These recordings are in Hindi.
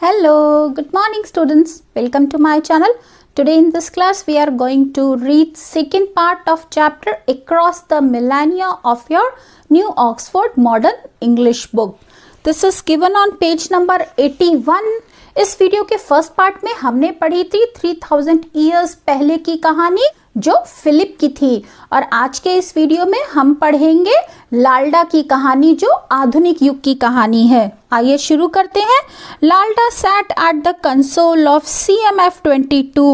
Hello, good morning students. Welcome to my channel. Today in this class we are going to read second part of chapter Across the Millennia of your New Oxford Modern English book. This is given on page number 81. इस वीडियो के फर्स्ट पार्ट में हमने पढ़ी थी 3000 ईयर्स पहले की कहानी जो फिलिप की थी और आज के इस वीडियो में हम पढ़ेंगे लाल्डा की कहानी जो आधुनिक युग की कहानी है। आइए शुरू करते हैं। लाल्डा sat at the console of CMF-22,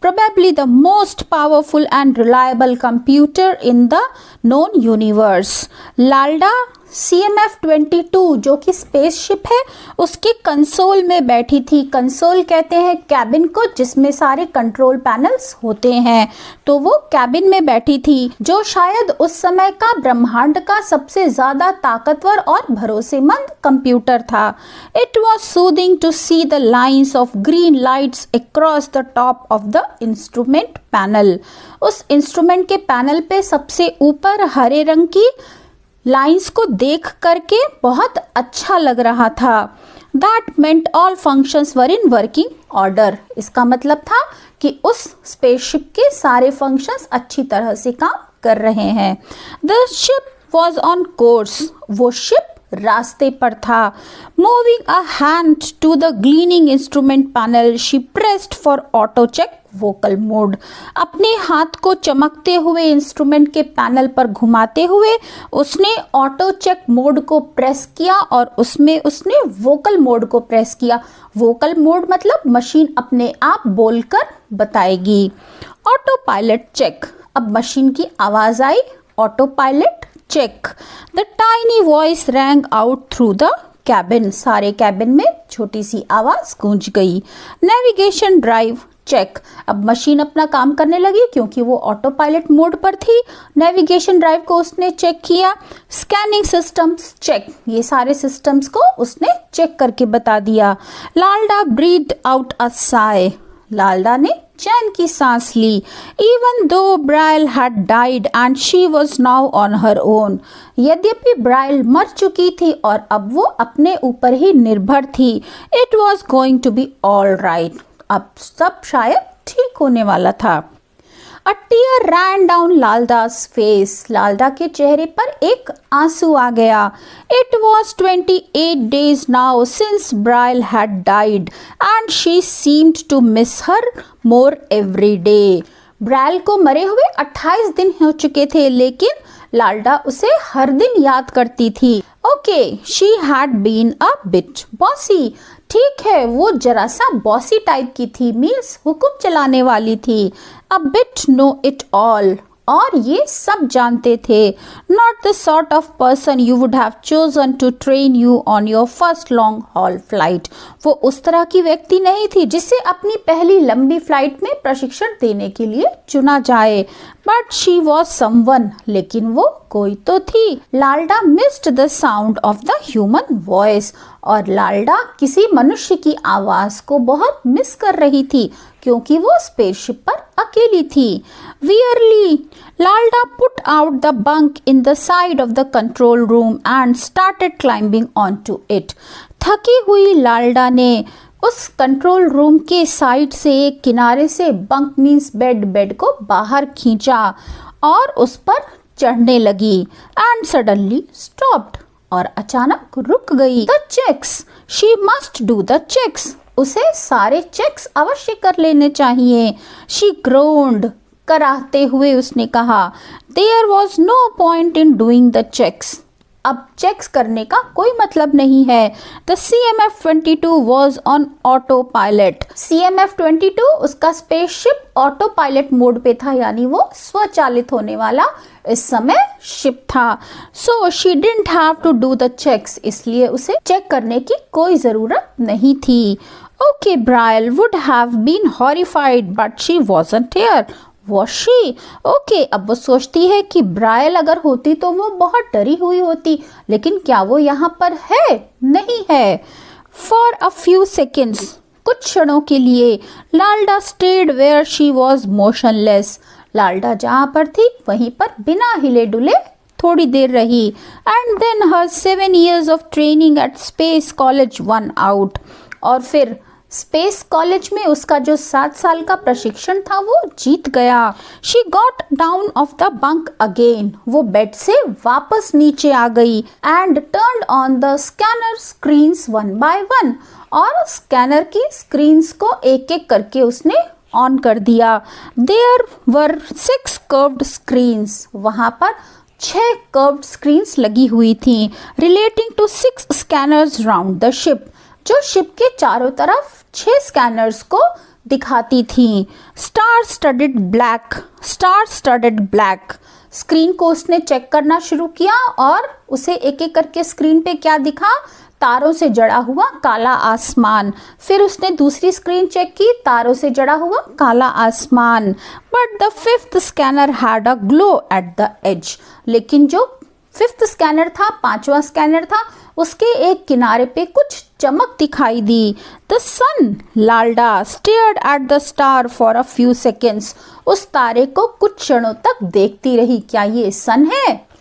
probably the most powerful and reliable computer in the known universe. लाल्डा CMF-22 जो कि स्पेसशिप है उसके कंसोल में बैठी थी। कंसोल कहते हैं कैबिन को जिसमें सारे कंट्रोल पैनल्स होते हैं, तो वो कैबिन में बैठी थी जो शायद उस समय का ब्रह्मांड का सबसे ज्यादा ताकतवर और भरोसेमंद कंप्यूटर था। It was soothing to see the lines of green lights across the top of the instrument panel. उस इंस्ट्रूमेंट के पैनल पे सबसे ऊपर हरे रंग की लाइन्स को देख करके बहुत अच्छा लग रहा था। That meant all functions were in working order. इसका मतलब था कि उस स्पेसशिप के सारे फंक्शंस अच्छी तरह से काम कर रहे हैं। The ship was on course. वो शिप रास्ते पर था। Moving a hand to the gleaming instrument panel, she pressed for auto check vocal mode. अपने हाथ को चमकते हुए इंस्ट्रूमेंट के पैनल पर घुमाते हुए उसने ऑटो चेक मोड को प्रेस किया और उसमें उसने वोकल मोड को प्रेस किया। वोकल मोड मतलब मशीन अपने आप बोलकर बताएगी। ऑटो पायलट चेक, अब मशीन की आवाज आई autopilot check. The tiny voice rang out through the cabin, सारे कैबिन में छोटी सी आवाज गूंज गई। नेविगेशन ड्राइव चेक, अब मशीन अपना काम करने लगी क्योंकि वो ऑटो पायलट मोड पर थी। नेविगेशन ड्राइव को उसने चेक किया। स्कैनिंग सिस्टम्स चेक, ये सारे सिस्टम्स को उसने चेक करके बता दिया। Lalda breath out a sigh, Lalda ने चैन की सांस ली। Even though Braille had died and she was now on her own, यद्यपि ब्राइल मर चुकी थी और अब वो अपने ऊपर ही निर्भर थी। It was going to be all right, अब सब शायद ठीक होने वाला था। A tear ran down लाल्डा's face, लाल्डा के चेहरे पर एक आंसू आ गया। It was 28 days now since Brielle had died and she seemed to miss her more every day. ब्राइल को मरे हुए 28 दिन हो चुके थे लेकिन लाल्डा उसे हर दिन याद करती थी। Okay, she had been a bit bossy, ठीक है वो जरा सा बॉसी टाइप की थी, मीन्स हुक्म चलाने वाली थी। A bit know it all, और ये सब जानते थे। Not the sort of person you would have chosen to train you on your first long haul flight, वो उस तरह की व्यक्ति नहीं थी जिसे अपनी पहली लंबी फ्लाइट में प्रशिक्षण देने के लिए चुना जाए। बट शी वॉज समवन, लेकिन वो कोई तो थी। Lalda missed the sound of the human voice, और लाल्डा किसी मनुष्य की आवाज को बहुत मिस कर रही थी क्योंकि वो स्पेसशिप पर अकेली थी। Wearily, Lalda put out the bunk in the side of the control room and started climbing onto it. थकी हुई लाल्डा ने उस कंट्रोल रूम के साइड से एक किनारे से बंक मीन्स बेड को बाहर खींचा और उस पर चढ़ने लगी। एंड सडनली स्टॉप्ड, और अचानक रुक गई। The checks, she must do the checks, उसे सारे चेक्स अवश्य कर लेने चाहिए। शी ग्रोन्ड, कराहते हुए उसने कहा। There was no point in doing the checks, अब चेक्स करने का कोई मतलब नहीं है। The CMF-22 was on autopilot, CMF-22 उसका स्पेसशिप ऑटो पायलट मोड पे था, यानी वो स्वचालित होने वाला इस समय शिप था। So she didn't have to do the checks, इसलिए उसे चेक करने की कोई जरूरत नहीं थी। Okay, Braille would have been horrified but she wasn't here, Was she? Okay, अब वो सोचती है कि ब्राइल अगर होती तो वो बहुत डरी हुई होती, लेकिन क्या वो यहाँ पर है? नहीं है। फॉर अ फ्यू सेकेंड्स, कुछ क्षणों के लिए, Lalda stayed where she was motionless, Lalda जहाँ पर थी वहीं पर बिना हिले डुले थोड़ी देर रही। And then her 7 years of training at space college won out, और फिर स्पेस कॉलेज में उसका जो 7 साल का प्रशिक्षण था वो जीत गया। She got down of the bunk again, वो बेड से वापस नीचे आ गई and turned on the scanner screens one by one, और स्कैनर की स्क्रीन्स को एक एक करके उसने ऑन कर दिया। देयर वर 6 कर्व्ड स्क्रीन्स, वहां पर 6 कर्व्ड स्क्रीन्स लगी हुई थी, relating to 6 scanners round the ship, जो शिप के चारों तरफ 6 स्कैनर्स को दिखाती थी। स्टार स्टडेड ब्लैक, स्क्रीन को उसने चेक करना शुरू किया और उसे एक एक करके स्क्रीन पे क्या दिखा, तारों से जड़ा हुआ काला आसमान। फिर उसने दूसरी स्क्रीन चेक की, तारों से जड़ा हुआ काला आसमान। But the 5th scanner had a glow at the edge, लेकिन जो 5th स्कैनर था, 5वां स्कैनर था, उसके एक किनारे पे कुछ चमक दिखाई दी। The sun, Lalda stared at the star for a few seconds, उस तारे को कुछ क्षणों तक देखती रही, क्या ये सन है?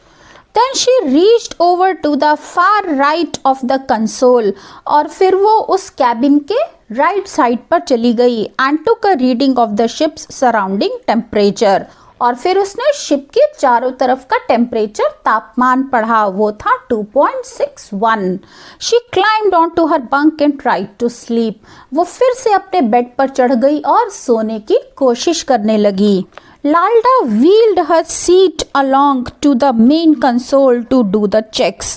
Then she reached over to the far right of the console, और फिर वो उस कैबिन के राइट साइड पर चली गई and took a reading of the ship's surrounding temperature, और फिर उसने शिप के चारों तरफ का टेम्परेचर, तापमान पढ़ा, वो था 2.61। She climbed onto her bunk and tried to sleep, वो फिर से अपने बेड पर चढ़ गई और सोने की कोशिश करने लगी। Lalda wheeled her seat along to the main console to do the checks.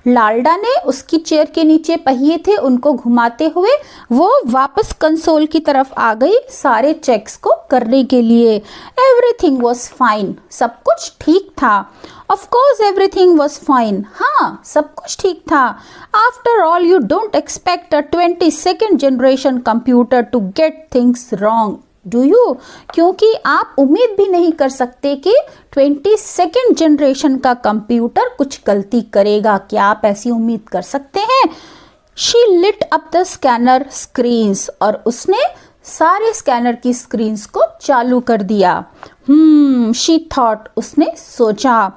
लाल्डा ने उसकी चेयर के नीचे पहिए थे, उनको घुमाते हुए वो वापस कंसोल की तरफ आ गई सारे चेक्स को करने के लिए। Everything was fine, सब कुछ ठीक था। Of course everything was fine, हाँ सब कुछ ठीक था। After all you don't expect a 22nd generation computer to get things wrong, do you? क्योंकि आप उम्मीद भी नहीं कर सकते कि 22nd जनरेशन का कंप्यूटर कुछ गलती करेगा। क्या आप ऐसी उम्मीद कर सकते हैं? She lit up the scanner screens, और उसने सारे स्कैनर की स्क्रीन्स को चालू कर दिया। शी थॉट, उसने सोचा।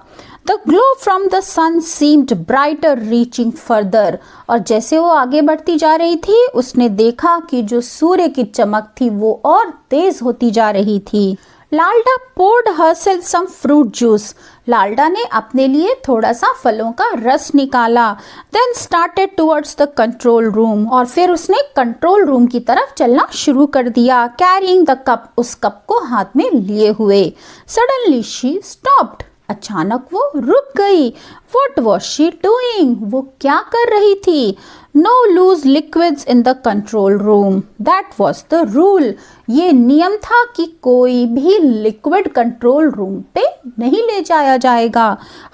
The glow from the sun seemed brighter reaching further, और जैसे वो आगे बढ़ती जा रही थी उसने देखा कि जो सूर्य की चमक थी वो और तेज होती जा रही थी। लाल्डा poured herself some fruit juice, लाल्डा ने अपने लिए थोड़ा सा फलों का रस निकाला। Then started towards the control room, और फिर उसने कंट्रोल रूम की तरफ चलना शुरू कर दिया। Carrying the cup, उस कप को हाथ में लिए हुए। Suddenly she stopped, अचानक वो रुक गई। What was she doing? वो क्या कर रही थी? No loose liquids in the control room. That was the rule. ये नियम था कि कोई भी लिक्विड कंट्रोल रूम पे नहीं ले जाया जाएगा।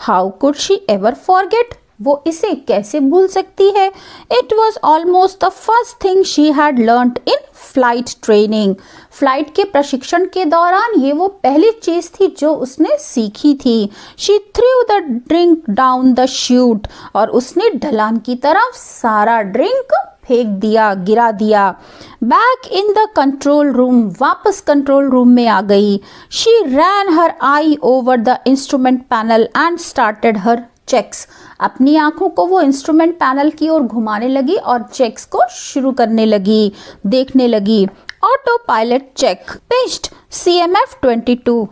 How could she ever forget? वो इसे कैसे भूल सकती है? It was almost the first thing she had learnt in flight training. Flight के प्रशिक्षण के दौरान ये वो पहली चीज थी जो उसने सीखी थी। She threw the drink down the chute, और उसने ढलान की तरफ सारा ड्रिंक फेंक दिया, गिरा दिया। Back in the control room, वापस कंट्रोल रूम में आ गई। She ran her eye over the instrument panel and started her checks, अपनी आंखों को वो इंस्ट्रूमेंट पैनल की ओर घुमाने लगी और चेक्स को शुरू करने लगी, देखने लगी। Autopilot check, pitched CMF 22,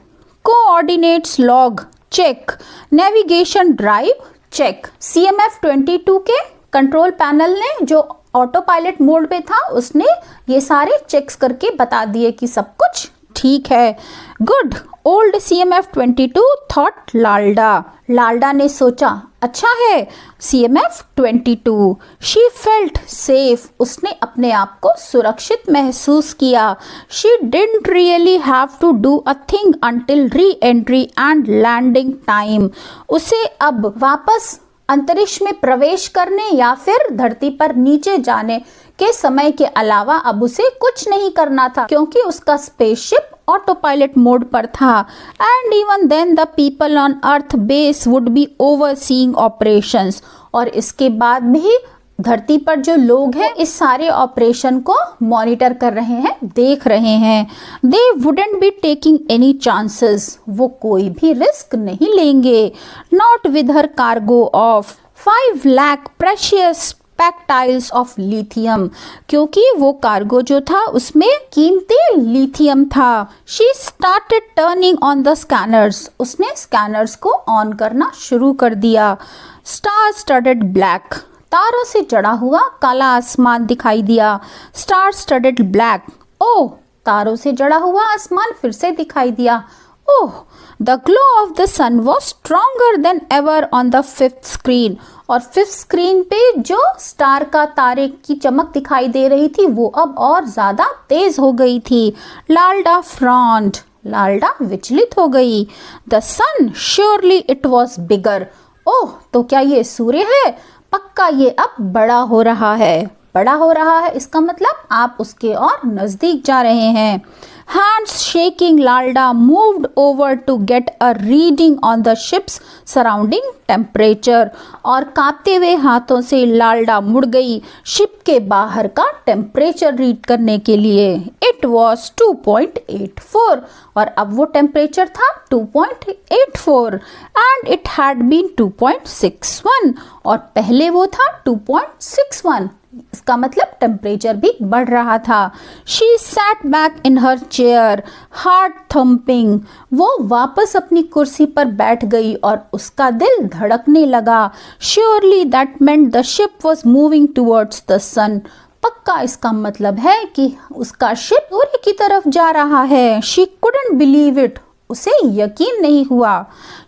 coordinates log check, navigation drive check. CMF 22 के कंट्रोल पैनल ने जो ऑटो पायलट मोड पे था उसने ये सारे चेक्स करके बता दिए कि सब कुछ ठीक है। गुड ओल्ड CMF 22 थॉट लाल्डा, लाल्डा ने सोचा अच्छा है CMF 22। शी फेल्ट सेफ, उसने अपने आप को सुरक्षित महसूस किया। She didn't really have to do a thing until reentry and landing time, उसे अब वापस अंतरिक्ष में प्रवेश करने या फिर धरती पर नीचे जाने के समय के अलावा अब उसे कुछ नहीं करना था, क्योंकि उसका स्पेसशिप ऑटो पायलट मोड पर था। And even then the people on Earth base would be overseeing operations, और इसके बाद भी धरती पर जो लोग हैं इस सारे ऑपरेशन को मॉनिटर कर रहे हैं, देख रहे हैं। They wouldn't be taking any chances, वो कोई भी रिस्क नहीं लेंगे। Not with her cargo of 5 lakh precious spectacles of lithium, क्योंकि वो कार्गो जो था उसमें कीमती लिथियम था। She started turning on the scanners, उसने स्कैनर्स को ऑन करना शुरू कर दिया। स्टार स्टडेड ब्लैक, तारों से जड़ा हुआ काला आसमान दिखाई दिया। स्टार स्टडेड ब्लैक, ओह तारों से जड़ा हुआ आसमान फिर से दिखाई दिया। Oh the glow of the sun was stronger than ever on the fifth screen, और फिफ्थ स्क्रीन पे जो स्टार का तारे की चमक दिखाई दे रही थी वो अब और ज्यादा तेज हो गई थी। लाल्डा फ्रॉन्ड, लाल्डा विचलित हो गई। The sun surely it was bigger, oh तो क्या ये सूर्य है, पक्का ये अब बड़ा हो रहा है। बड़ा हो रहा है इसका मतलब आप उसके और नजदीक जा रहे हैं। Hands shaking, Lalda moved over to get a reading on the ship's surrounding temperature, और कांपते हुए हाथों से लाल्डा मुड़ गई शिप के बाहर का टेम्परेचर रीड करने के लिए। It was 2.84, और अब वो टेम्परेचर था 2.84 and it had been 2.61, और पहले वो था 2.61। इसका मतलब टेम्परेचर भी बढ़ रहा था। She sat back in her chair, heart thumping, वो वापस अपनी कुर्सी पर बैठ गई और उसका दिल धड़कने लगा। Surely that meant the ship was moving towards the sun, पक्का इसका मतलब है कि उसका शिप सूर्य की तरफ जा रहा है। She couldn't believe it, उसे यकीन नहीं हुआ।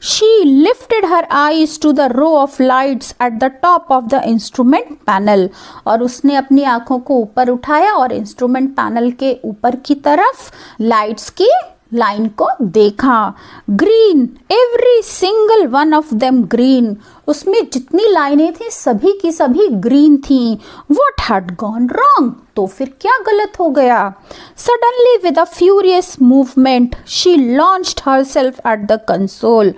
She lifted her eyes to the row of lights at the top of the instrument panel, और उसने अपनी आंखों को ऊपर उठाया और इंस्ट्रूमेंट पैनल के ऊपर की तरफ लाइट्स की लाइन को देखा। Green, every single one of them green, उसमें जितनी लाइनें थी सभी की सभी ग्रीन थी। What had gone wrong, तो फिर क्या गलत हो गया। Suddenly with a furious movement she launched herself at the console,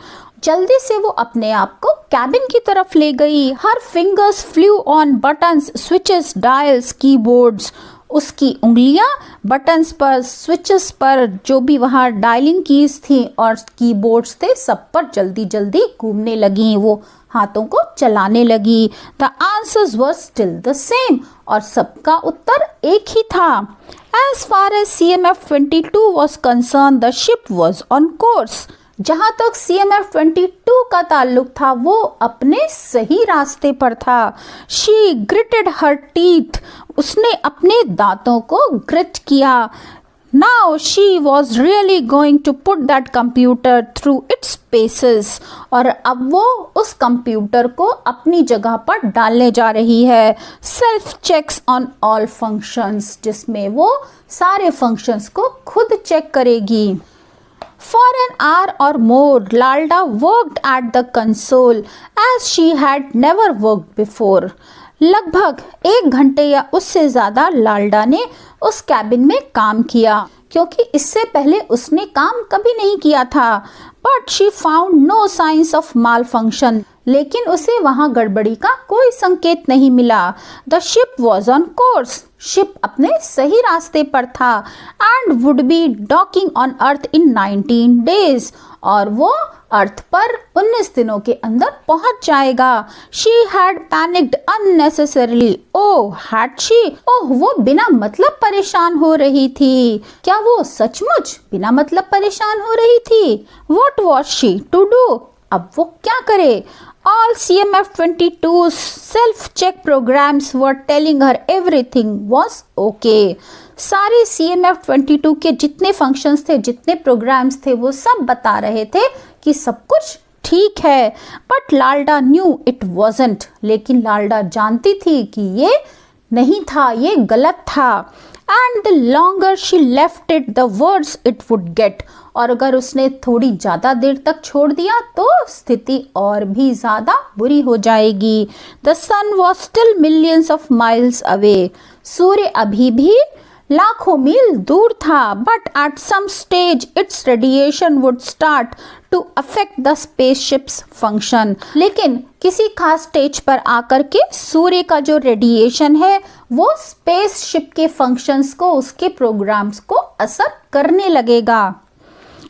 जल्दी से वो अपने आप को कैबिन की तरफ ले गई। Her fingers flew on buttons, switches, dials, keyboards, उसकी उंगलियां बटन्स पर, स्विचेस पर, जो भी वहाँ डायलिंग कीज थी और कीबोर्ड्स थे सब पर जल्दी जल्दी घूमने लगी, वो हाथों को चलाने लगी। The answers were still the same, और सबका उत्तर एक ही था। As far as CMF-22 was concern the ship was on course, जहां तक CMF-22 का ताल्लुक था वो अपने सही रास्ते पर था। शी ग्रिटेड हर टीथ, उसने अपने दांतों को ग्रिट किया। Now she was really going to put that computer through its paces, और अब वो उस कंप्यूटर को अपनी जगह पर डालने जा रही है। Self checks on all functions, जिसमें वो सारे फंक्शंस को खुद चेक करेगी। For an hour or more, Lalda worked at the console as she had never worked before. लगभग 1 घंटे या उससे ज़्यादा लाल्डा ने उस कैबिन में काम किया, क्योंकि इससे पहले उसने काम कभी नहीं किया था। But she found no signs of malfunction, लेकिन उसे वहां गड़बड़ी का कोई संकेत नहीं मिला। The ship was on course, ship अपने सही रास्ते पर था। And would be docking on earth in 19 days, और वो अर्थ पर 19 दिनों के अंदर पहुंच जाएगा। She had panicked unnecessarily, oh had she, oh वो बिना मतलब परेशान हो रही थी। क्या वो सचमुच बिना मतलब परेशान हो रही थी? What was she to do? अब वो क्या करे? All CMF-22's self-check programs were telling her everything was okay. सारे CMF-22 के जितने फंक्शंस थे, जितने प्रोग्राम्स थे, वो सब बता रहे थे कि सब कुछ ठीक है। बट लाल्डा न्यू इट wasn't, लेकिन लाल्डा जानती थी कि ये नहीं था, ये गलत था। And the longer she left it, the worse it would get. और अगर उसने थोड़ी ज़्यादा देर तक छोड़ दिया तो स्थिति और भी ज़्यादा बुरी हो जाएगी। The sun was still millions of miles away. सूर्य अभी भी लाखों मील दूर था। But at some stage its radiation would start to affect the spaceship's function. लेकिन किसी खास स्टेज पर आकर के सूर्य का जो रेडिएशन है वो स्पेसशिप के फंक्शंस को, उसके प्रोग्राम्स को असर करने लगेगा।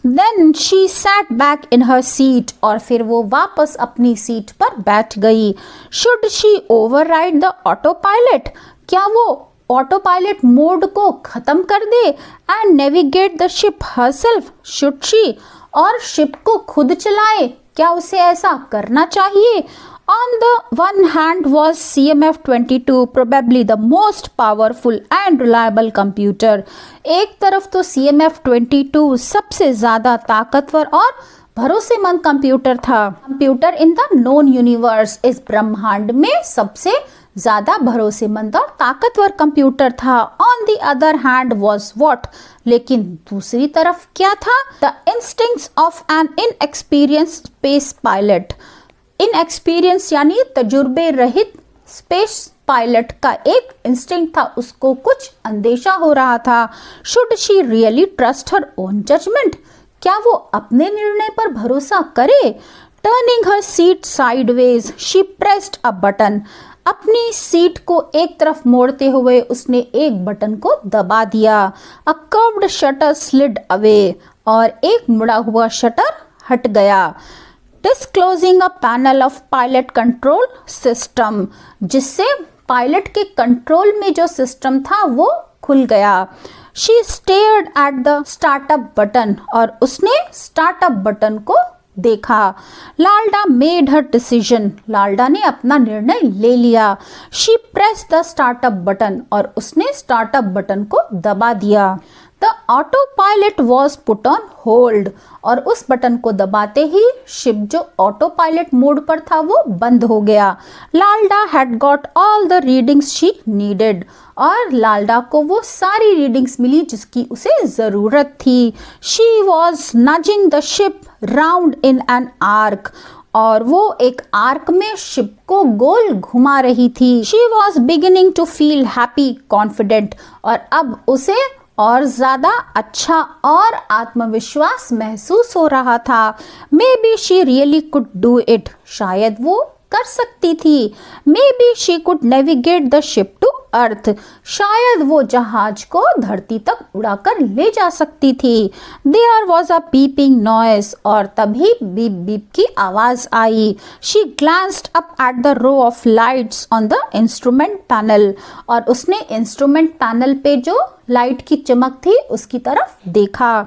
Then she sat back in her seat. और फिर वो वापस अपनी सीट पर बैठ गई. Should she override the autopilot? क्या वो ऑटो पायलट मोड को खत्म कर दे and navigate the ship herself? Should she? और शिप को खुद चलाए? क्या उसे ऐसा करना चाहिए? On the one hand was CMF-22 probably the most powerful and reliable computer. एक तरफ तो CMF-22 सबसे ज़्यादा ताकतवर और भरोसेमंद कंप्यूटर था. Computer in the known universe, इस ब्रह्मांड में सबसे ज्यादा भरोसेमंद और ताकतवर कंप्यूटर था. On the other hand was what? लेकिन दूसरी तरफ क्या था? The instincts of an inexperience space pilot. Inexperience यानी तजुर्बे रहित स्पेस पायलट का एक इंस्टिंक्ट था, उसको कुछ अंदेशा हो रहा था. Should she really trust her own judgement? क्या वो अपने निर्णय पर भरोसा करे? Turning her seat sideways she pressed a button. अपनी सीट को एक तरफ मोड़ते हुए उसने एक बटन को दबा दिया. A curved shutter slid away. और एक मुड़ा हुआ शटर हट गया. Disclosing a panel of pilot control system. जिससे पायलट के कंट्रोल में जो सिस्टम था वो खुल गया. She stared at the startup button. और उसने स्टार्टअप बटन को देखा. लाल्डा मेड हर डिसीजन. लाल्डा ने अपना निर्णय ले लिया. She press the startup button. और उसने स्टार्टअप बटन को दबा दिया. The autopilot was put on hold. और उस बटन को दबाते ही शिप जो ऑटो पायलट मोड पर था वो बंद हो गया. Lalda had got all the readings she needed. और लाल्डा को वो सारी रीडिंग्स मिली जिसकी उसे जरूरत थी. She was nudging the ship round in an arc. और वो एक आर्क में शिप को गोल घुमा रही थी. She was beginning to feel happy confident. और अब उसे और ज्यादा अच्छा और आत्मविश्वास महसूस हो रहा था. Maybe she really could do it. शायद वो कर सकती थी. Maybe she could navigate the ship to Earth. शायद वो जहाज को धरती तक उड़ाकर ले जा सकती थी. There was a beeping noise. और तभी बीप बीप की आवाज आई. She glanced up at the row of lights on the instrument panel. और उसने इंस्ट्रूमेंट पैनल पे जो लाइट की चमक थी उसकी तरफ देखा.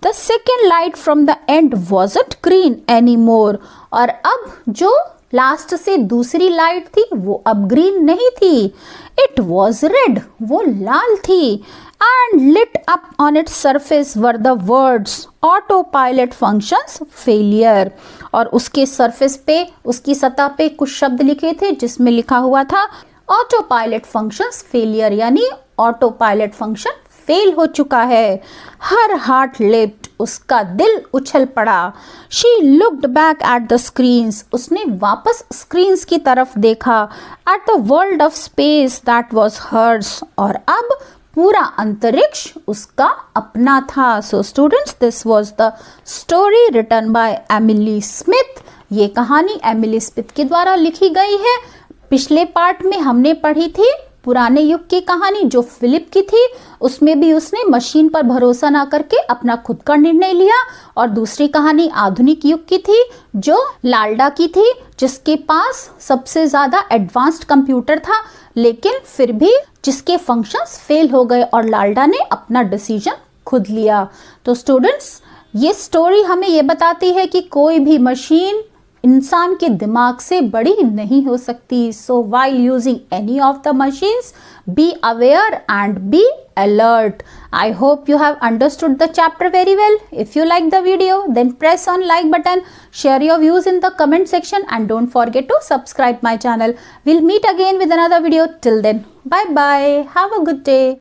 The second light from the end wasn't green any more. और अब जो लास्ट से दूसरी लाइट थी वो अब ग्रीन नहीं थी. It was red. वो लाल थी. And lit up on its surface were the words autopilot functions failure. और उसके सरफेस पे, उसकी सतह पे कुछ शब्द लिखे थे जिसमें लिखा हुआ था ऑटो पायलट फंक्शंस फेलियर, यानी ऑटो पायलट फंक्शन फेल हो चुका है. Her heart leapt. उसका दिल उछल पड़ा. She looked back at the screens. उसने वापस स्क्रीन्स की तरफ देखा. At the world of space that was hers. और अब पूरा अंतरिक्ष उसका अपना था. So students, this was the story written by Emily Smith. ये कहानी एमिली स्मिथ के द्वारा लिखी गई है. पिछले पार्ट में हमने पढ़ी थी पुराने युग की कहानी जो फिलिप की थी. उसमें भी उसने मशीन पर भरोसा ना करके अपना खुद का निर्णय लिया. और दूसरी कहानी आधुनिक युग की थी जो लाल्डा की थी, जिसके पास सबसे ज्यादा एडवांस्ड कंप्यूटर था लेकिन फिर भी जिसके फंक्शंस फेल हो गए और लाल्डा ने अपना डिसीजन खुद लिया. तो स्टूडेंट्स, ये स्टोरी हमें ये बताती है कि कोई भी मशीन इंसान के दिमाग से बड़ी नहीं हो सकती. So while using any of the machines, be aware and be alert. I hope you have understood the chapter very well. If you like the video, then press on like button, share your views in the comment section and don't forget to subscribe my channel. We'll meet again with another video. Till then, bye bye. Have a good day.